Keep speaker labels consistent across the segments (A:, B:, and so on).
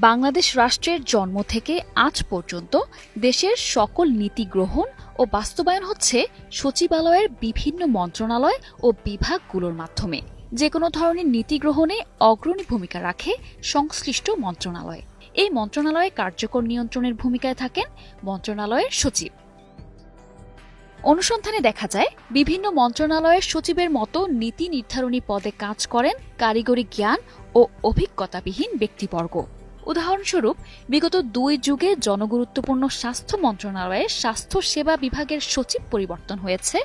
A: বাংলাদেশ রাষ্ট্রের জন্ম থেকে আজ পর্যন্ত দেশের সকল নীতি গ্রহণ ও বাস্তবায়ন হচ্ছে সচিবালয়ের বিভিন্ন মন্ত্রণালয় ও বিভাগগুলোর মাধ্যমে। যে কোনো ধরনের নীতি গ্রহণে অগ্রণী ভূমিকা রাখে সংশ্লিষ্ট মন্ত্রণালয়। এই মন্ত্রণালয়ে কার্যকর নিয়ন্ত্রণের ভূমিকায় থাকেন মন্ত্রণালয়ের সচিব। অনুসন্ধানে দেখা যায়, বিভিন্ন মন্ত্রণালয়ের সচিবের মতো নীতি নির্ধারণী পদে কাজ করেন কারিগরি জ্ঞান ও অভিজ্ঞতাবিহীন ব্যক্তিবর্গ। উদাহরণস্বরূপ, বিগত 2 যুগে জনগুরুত্বপূর্ণ স্বাস্থ্য মন্ত্রণালয়ের স্বাস্থ্য সেবা বিভাগের সচিব পরিবর্তন হয়েছে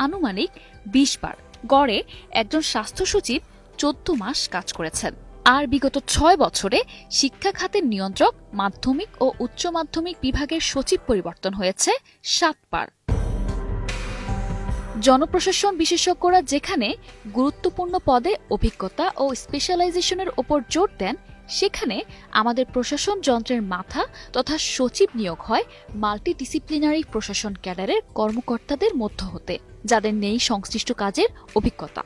A: আনুমানিক 20 বার। গড়ে একজন স্বাস্থ্য সচিব 14 মাস কাজ করেছেন। আর বিগত 6 বছরে শিক্ষা খাতের নিয়ন্ত্রক মাধ্যমিক ও উচ্চ মাধ্যমিক বিভাগের সচিব পরিবর্তন হয়েছে 7 বার। জনপ্রশাসন বিশেষজ্ঞরা যেখানে গুরুত্বপূর্ণ পদে অভিজ্ঞতা ও স্পেশালাইজেশনের ওপর জোর দেন, সেখানে আমাদের প্রশাসন যন্ত্রের মাথা তথা সচিব নিয়োগ হয় মাল্টিডিসিপ্লিনারি প্রশাসন ক্যাডারের কর্মকর্তাদের মধ্য হতে, যাদের নেই সংশ্লিষ্ট কাজের অভিজ্ঞতা।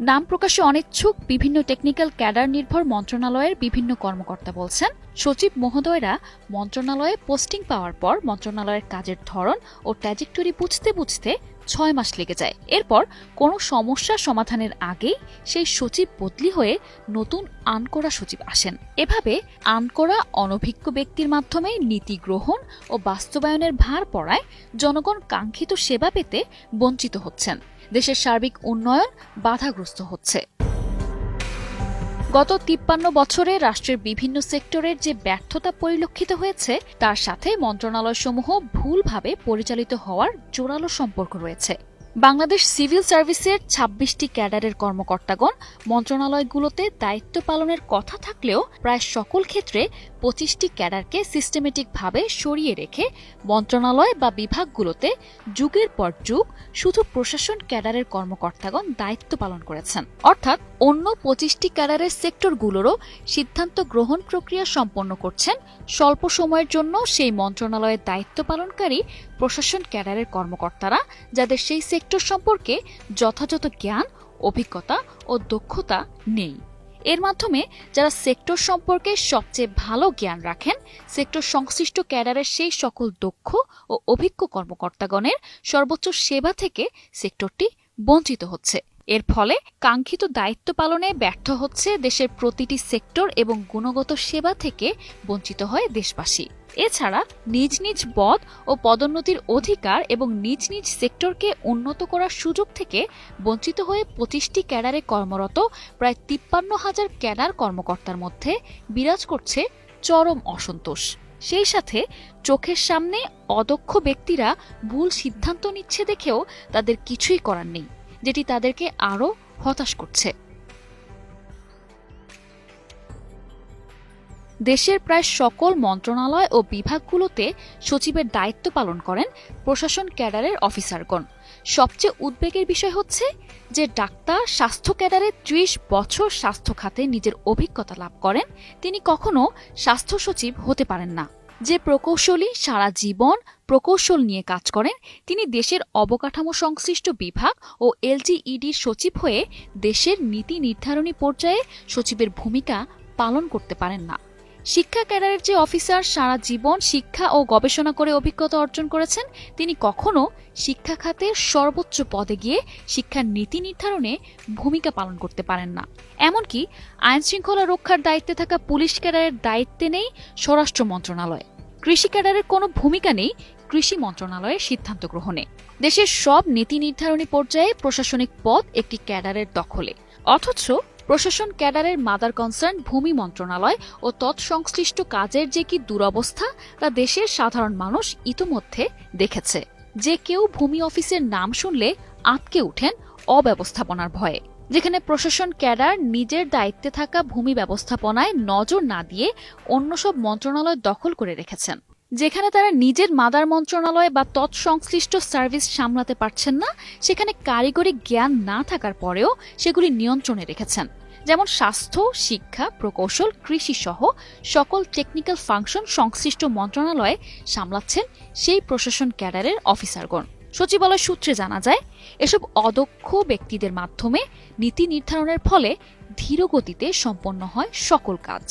A: নাম প্রকাশে অনিচ্ছুক বিভিন্ন টেকনিক্যাল ক্যাডার নির্ভর মন্ত্রণালয়ের বিভিন্ন কর্মকর্তা বলছেন, সচিব মহোদয়রা মন্ত্রণালয়ে পোস্টিং পাওয়ার পর মন্ত্রণালয়ের কাজের ধরন ও ট্র্যাজেক্টরি বুঝতে বুঝতে 6 মাস লেগে যায়। এরপর কোনো সমস্যা সমাধানের আগেই সেই সচিব বদলি হয়ে নতুন আনকোরা সচিব আসেন। এভাবে আনকোরা অনভিজ্ঞ ব্যক্তির মাধ্যমে নীতি গ্রহণ ও বাস্তবায়নের ভার পড়ায় জনগণ কাঙ্ক্ষিত সেবা পেতে বঞ্চিত হচ্ছেন। দেশের সার্বিক উন্নয়ন বাধাগ্রস্ত হচ্ছে। গত 53 বছরে রাষ্ট্রের বিভিন্ন সেক্টরের যে ব্যর্থতা পরিলক্ষিত হয়েছে, তার সাথে মন্ত্রণালয়সমূহ ভুলভাবে পরিচালিত হওয়ার জোরালো সম্পর্ক রয়েছে। বাংলাদেশ সিভিল সার্ভিসের 26টি ক্যাডারের কর্মকর্তাগণ মন্ত্রণালয়গুলোতে দায়িত্ব পালনের কথা থাকলেও প্রায় সকল ক্ষেত্রে 25টি ক্যাডারকে সিস্টেমেটিকভাবে সরিয়ে রেখে মন্ত্রণালয় বা বিভাগগুলোতে যুগের পর যুগ শুধু প্রশাসন ক্যাডারের কর্মকর্তাগণ দায়িত্ব পালন করেছেন। অর্থাৎ অন্য 25টি ক্যাডারের সেক্টরগুলোরও সিদ্ধান্ত গ্রহণ প্রক্রিয়া সম্পন্ন করছেন স্বল্প সময়ের জন্য সেই মন্ত্রণালয়ের দায়িত্ব পালনকারী প্রশাসন ক্যাডারের কর্মকর্তারা, যাদের সেই সেক্টর সম্পর্কে যথাযথ জ্ঞান, অভিজ্ঞতা ও দক্ষতা নেই। এর মাধ্যমে যারা সেক্টর সম্পর্কে সবচেয়ে ভালো জ্ঞান রাখেন, সেক্টর সংশ্লিষ্ট ক্যাডারের সেই সকল দক্ষ ও অভিজ্ঞ কর্মকর্তাগণের সর্বোচ্চ সেবা থেকে সেক্টরটি বঞ্চিত হচ্ছে। এর ফলে কাঙ্ক্ষিত দায়িত্ব পালনে ব্যর্থ হচ্ছে দেশের প্রতিটি সেক্টর এবং গুণগত সেবা থেকে বঞ্চিত হয় দেশবাসী। এছাড়া নিজ নিজ পদ ও পদোন্নতির অধিকার এবং নিজ নিজ সেক্টরকে উন্নত করার সুযোগ থেকে বঞ্চিত হয়ে 25টি ক্যাডারে কর্মরত প্রায় 53,000 ক্যাডার কর্মকর্তার মধ্যে বিরাজ করছে চরম অসন্তোষ। সেই সাথে চোখের সামনে অদক্ষ ব্যক্তিরা ভুল সিদ্ধান্ত নিচ্ছে দেখেও তাদের কিছুই করার নেই, যেটি তাদেরকে আরও হতাশ করছে। দেশের প্রায় সকল মন্ত্রণালয় ও বিভাগগুলোতে সচিবের দায়িত্ব পালন করেন প্রশাসন ক্যাডারের অফিসারগণ। সবচেয়ে উদ্বেগের বিষয় হচ্ছে যে ডাক্তার স্বাস্থ্য ক্যাডারে 30 বছর স্বাস্থ্য খাতে নিজের অভিজ্ঞতা লাভ করেন, তিনি কখনো স্বাস্থ্য সচিব হতে পারেন না। যে প্রকৌশলী সারা জীবন প্রকৌশল নিয়ে কাজ করেন, তিনি দেশের অবকাঠামো সংশ্লিষ্ট বিভাগ ও এলজিইডির সচিব হয়ে দেশের নীতি নির্ধারণী পর্যায়ে সচিবের ভূমিকা পালন করতে পারেন না। শিক্ষা ক্যাডারের যে অফিসার সারা জীবন শিক্ষা ও গবেষণা করে অভিজ্ঞতা অর্জন করেছেন, তিনি কখনো শিক্ষা খাতের সর্বোচ্চ পদে গিয়ে শিক্ষার নীতি নির্ধারণে ভূমিকা পালন করতে পারেন না। এমনকি আইন শৃঙ্খলা রক্ষার দায়িত্বে থাকা পুলিশ ক্যাডারের দায়িত্বে নেই স্বরাষ্ট্র মন্ত্রণালয়। কৃষি ক্যাডারের কোনো ভূমিকা নেই কৃষি মন্ত্রণালয়ের সিদ্ধান্ত গ্রহণে। দেশের সব নীতি নির্ধারণী পর্যায়ে প্রশাসনিক পদ একটি ক্যাডারের দখলে, অথচ প্রশাসন ক্যাডারের মাদার কনসার্ন ভূমি মন্ত্রণালয় ও তৎসংশ্লিষ্ট কাজের যে কি দুরবস্থা তা দেশের সাধারণ মানুষ ইতোমধ্যে দেখেছে। যে কেউ ভূমি অফিসের নাম শুনলে আঁতকে উঠেন অব্যবস্থাপনার ভয়ে। যেখানে প্রশাসন ক্যাডার নিজের দায়িত্বে থাকা ভূমি ব্যবস্থাপনায় নজর না দিয়ে অন্য সব মন্ত্রণালয় দখল করে রেখেছেন। যেখানে তারা নিজের মাদার মন্ত্রণালয় বা তৎসংশ্লিষ্ট সার্ভিস সামলাতে পারছেন না, সেখানে কারিগরি জ্ঞান না থাকার পরেও সেগুলি নিয়ন্ত্রণে রেখেছেন। যেমন স্বাস্থ্য, শিক্ষা, প্রকৌশল, কৃষি সহ সকল টেকনিক্যাল ফাংশন সংশ্লিষ্ট মন্ত্রণালয়ে সামলাচ্ছেন সেই প্রশাসন ক্যাডারের অফিসারগণ। সচিবালয় সূত্রে জানা যায়, এসব অদক্ষ ব্যক্তিদের মাধ্যমে নীতি নির্ধারণের ফলে ধীরগতিতে সম্পন্ন হয় সকল কাজ।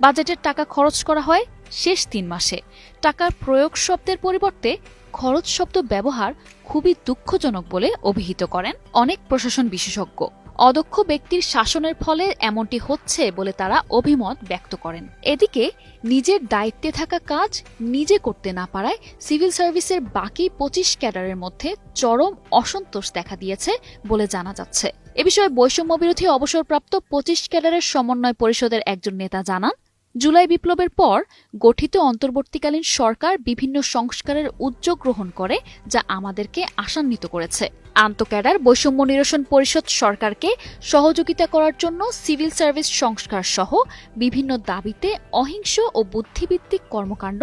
A: বাজেটের টাকা খরচ করা হয় শেষ 3 মাসে। টাকার প্রয়োগ শব্দের পরিবর্তে খরচ শব্দ ব্যবহার খুবই দুঃখজনক বলে অভিহিত করেন অনেক প্রশাসন বিশেষজ্ঞ। অদক্ষ ব্যক্তির শাসনের ফলে এমনটি হচ্ছে বলে তারা অভিমত ব্যক্ত করেন। এদিকে নিজের দায়িত্বে থাকা কাজ নিজে করতে না পারায় সিভিল সার্ভিসের বাকি 25 ক্যাডারের মধ্যে চরম অসন্তোষ দেখা দিয়েছে বলে জানা যাচ্ছে। এ বিষয়ে বৈষম্য বিরোধী অবসরপ্রাপ্ত 25 ক্যাডারের সমন্বয় পরিষদের একজন নেতা জানান, জুলাই বিপ্লবের পর গঠিত অন্তর্বর্তীকালীন সরকার বিভিন্ন সংস্কারের উদ্যোগ গ্রহণ করে, যা আমাদেরকে আশান্বিত করেছে। আন্তঃক্যাডার বৈষম্য নিরসন পরিষদ সরকারকে সহযোগিতা করার জন্য সিভিল সার্ভিস সংস্কার সহ বিভিন্ন দাবিতে অহিংস ও বুদ্ধিভিত্তিক কর্মকাণ্ড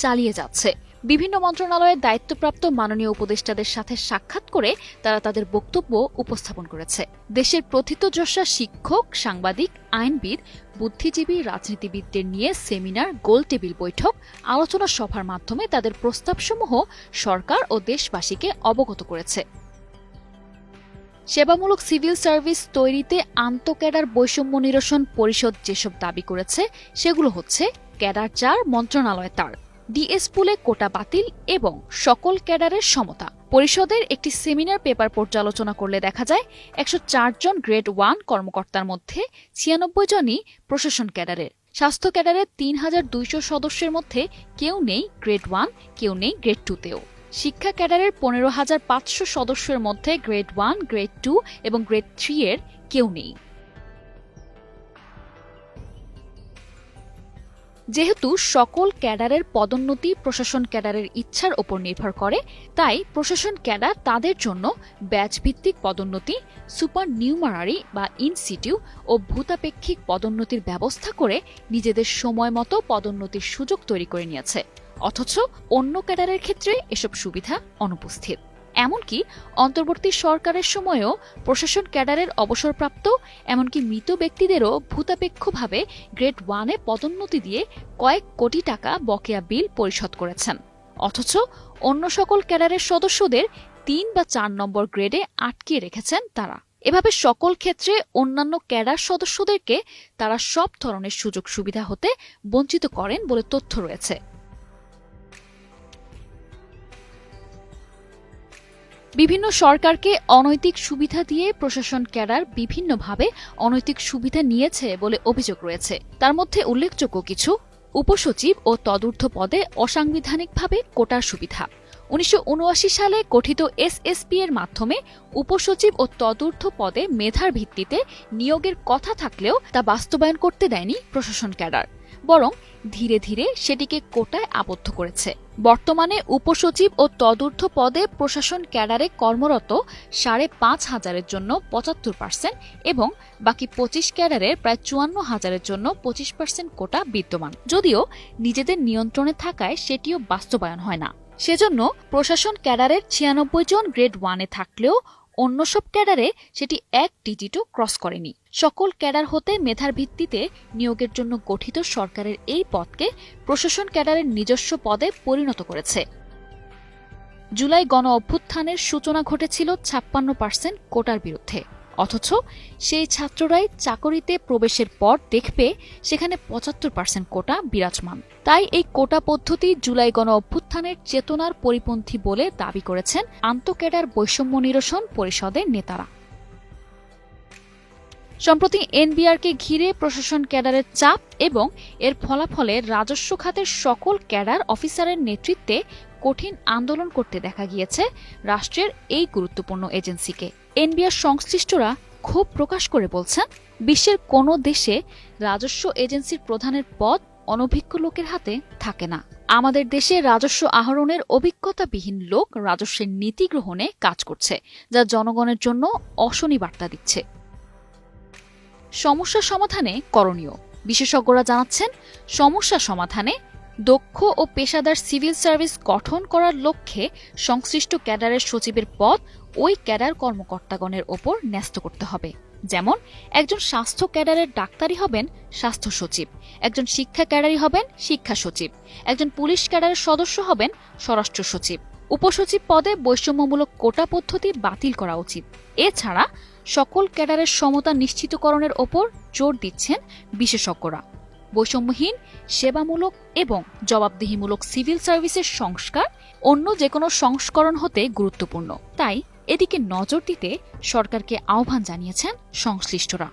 A: চালিয়ে যাচ্ছে। বিভিন্ন মন্ত্রণালয়ের দায়িত্বপ্রাপ্ত মাননীয় উপদেষ্টাদের সাথে সাক্ষাৎ করে তারা তাদের বক্তব্য উপস্থাপন করেছে। দেশের প্রথিতযশা শিক্ষক, সাংবাদিক, আইনবিদ, বুদ্ধিজীবী, রাজনীতিবিদদের নিয়ে সেমিনার, গোল টেবিল বৈঠক, আলোচনা সভার মাধ্যমে তাদের প্রস্তাবসমূহ সরকার ও দেশবাসীকে অবগত করেছে। সেবামূলক সিভিল সার্ভিস তৈরিতে আন্তঃক্যাডার বৈষম্য নিরসন পরিষদ যেসব দাবি করেছে সেগুলো হচ্ছে: ক্যাডার 4 মন্ত্রণালয় তার, ডিএস পুলে কোটা বাতিল এবং সকল ক্যাডারের সমতা। পরিষদের একটি সেমিনার পেপার পর্যালোচনা করলে দেখা যায় 104 জন গ্রেড 1 কর্মকর্তার মধ্যে 96 জনই প্রশাসন ক্যাডারের। স্বাস্থ্য ক্যাডারের 3200 সদস্যের মধ্যে কেউ নেই গ্রেড 1, কেউ নেই গ্রেড 2তেও। শিক্ষা ক্যাডারের 15,500 সদস্যের মধ্যে গ্রেড 1, গ্রেড 2 এবং গ্রেড 3 এর কেউ নেই। যেহেতু সকল ক্যাডারের পদোন্নতি প্রশাসন ক্যাডারের ইচ্ছার ওপর নির্ভর করে, তাই প্রশাসন ক্যাডার তাদের জন্য ব্যাচ ভিত্তিক পদোন্নতি, সুপার নিউমারারি বা ইনসিটিউ ও ভূতাপেক্ষিক পদোন্নতির ব্যবস্থা করে নিজেদের সময় মতো পদোন্নতির সুযোগ তৈরি করে নিয়েছে। অথচ অন্য ক্যাডারের ক্ষেত্রে এসব সুবিধা অনুপস্থিত। এমনকি অন্তর্বর্তী সরকারের সময়েও প্রশাসন ক্যাডারের অবসরপ্রাপ্ত এমনকি মৃত ব্যক্তিদেরও ভূতাপেক্ষভাবে গ্রেড 1-এ পদোন্নতি দিয়ে কয়েক কোটি টাকা বকেয়া বিল পরিশোধ করেছেন। অথচ অন্য সকল ক্যাডারের সদস্যদের 3 বা 4 নম্বর গ্রেডে আটকিয়ে রেখেছেন তারা। এভাবে সকল ক্ষেত্রে অন্যান্য ক্যাডার সদস্যদেরকে তারা সব ধরনের সুযোগ সুবিধা হতে বঞ্চিত করেন বলে তথ্য রয়েছে। বিভিন্ন সরকারকে অনৈতিক সুবিধা দিয়ে প্রশাসন ক্যাডার বিভিন্নভাবে অনৈতিক সুবিধা নিয়েছে বলে অভিযোগ রয়েছে। তার মধ্যে উল্লেখযোগ্য কিছু: উপসচিব ও তদূর্ধ্ব পদে অসাংবিধানিকভাবে কোটার সুবিধা। 1979 সালে গঠিত এসএসপি এর মাধ্যমে উপসচিব ও তদূর্ধ্ব পদে মেধার ভিত্তিতে নিয়োগের কথা থাকলেও তা বাস্তবায়ন করতে দেয়নি প্রশাসন ক্যাডার, বরং ধীরে ধীরে সেটিকে কোটায় আবদ্ধ করেছে। বর্তমানে উপসচিব ও তদূর্ধ্ব পদে প্রশাসন ক্যাডারে কর্মরত 5,500-এর জন্য 75% এবং বাকি 25 ক্যাডারের প্রায় 54,000-এর জন্য 25% কোটা বিদ্যমান, যদিও নিজেদের নিয়ন্ত্রণে থাকায় সেটিও বাস্তবায়ন হয় না। সেজন্য প্রশাসন ক্যাডারের 96 জন গ্রেড 1-এ থাকলেও অন্য সব ক্যাডারে সেটি 1 ডিজিটও ক্রস করেনি। সকল ক্যাডার হতে মেধার ভিত্তিতে নিয়োগের জন্য গঠিত সরকারের এই পদকে প্রশাসন ক্যাডারের নিজস্ব পদে পরিণত করেছে। জুলাই গণ অভ্যুত্থানের সূচনা ঘটেছিল 56% কোটার বিরুদ্ধে, অথচ সেই ছাত্ররাই চাকরিতে প্রবেশের পর দেখবে সেখানে 75% কোটা বিরাজমান। তাই এই কোটা পদ্ধতি জুলাই গণ অভ্যুত্থানের চেতনার পরিপন্থী বলে দাবি করেছেন আন্তঃক্যাডার বৈষম্য নিরসন পরিষদের নেতারা। সম্প্রতি এনবিআরকে ঘিরে প্রশাসন ক্যাডারের চাপ এবং এর ফলাফলে রাজস্ব খাতের সকল ক্যাডার অফিসারের নেতৃত্বে কঠিন আন্দোলন করতে দেখা গিয়েছে রাষ্ট্রের এই গুরুত্বপূর্ণ এজেন্সিকে। এনবিআর সংশ্লিষ্টরা ক্ষোভ প্রকাশ করে বলছেন, বিশ্বের কোনো দেশে রাজস্ব এজেন্সির প্রধানের পদ অনভিজ্ঞ লোকের হাতে থাকে না। আমাদের দেশে রাজস্ব আহরণের অভিজ্ঞতাবিহীন লোক রাজস্বের নীতি গ্রহণে কাজ করছে, যা জনগণের জন্য অশনি বার্তা দিচ্ছে। সমস্যা সমাধানে করণীয়। বিশেষজ্ঞরা জানাচ্ছেন, সমস্যা সমাধানে দক্ষ ও পেশাদার সিভিল সার্ভিস গঠন করার লক্ষ্যে সংশ্লিষ্ট ক্যাডারের সচিবের পদ ওই ক্যাডার কর্মকর্তাগণের ওপর ন্যস্ত করতে হবে। যেমন একজন স্বাস্থ্য ক্যাডারের ডাক্তারি হবেন স্বাস্থ্য সচিব, একজন শিক্ষা ক্যাডারি হবেন শিক্ষা সচিব, একজন পুলিশ ক্যাডারের সদস্য হবেন স্বরাষ্ট্র সচিব। উপসচিব পদে বৈষম্যমূলক কোটা পদ্ধতি বাতিল করা উচিত। এছাড়া সকল ক্যাডারের সমতা নিশ্চিতকরণের ওপর জোর দিচ্ছেন বিশেষজ্ঞরা। বৈষম্যহীন, সেবামূলক এবং জবাবদিহিমূলক সিভিল সার্ভিসের সংস্কার অন্য যে কোনো সংস্করণ হতে গুরুত্বপূর্ণ। তাই এদিকে নজর দিতে সরকারকে আহ্বান জানিয়েছেন সংশ্লিষ্টরা।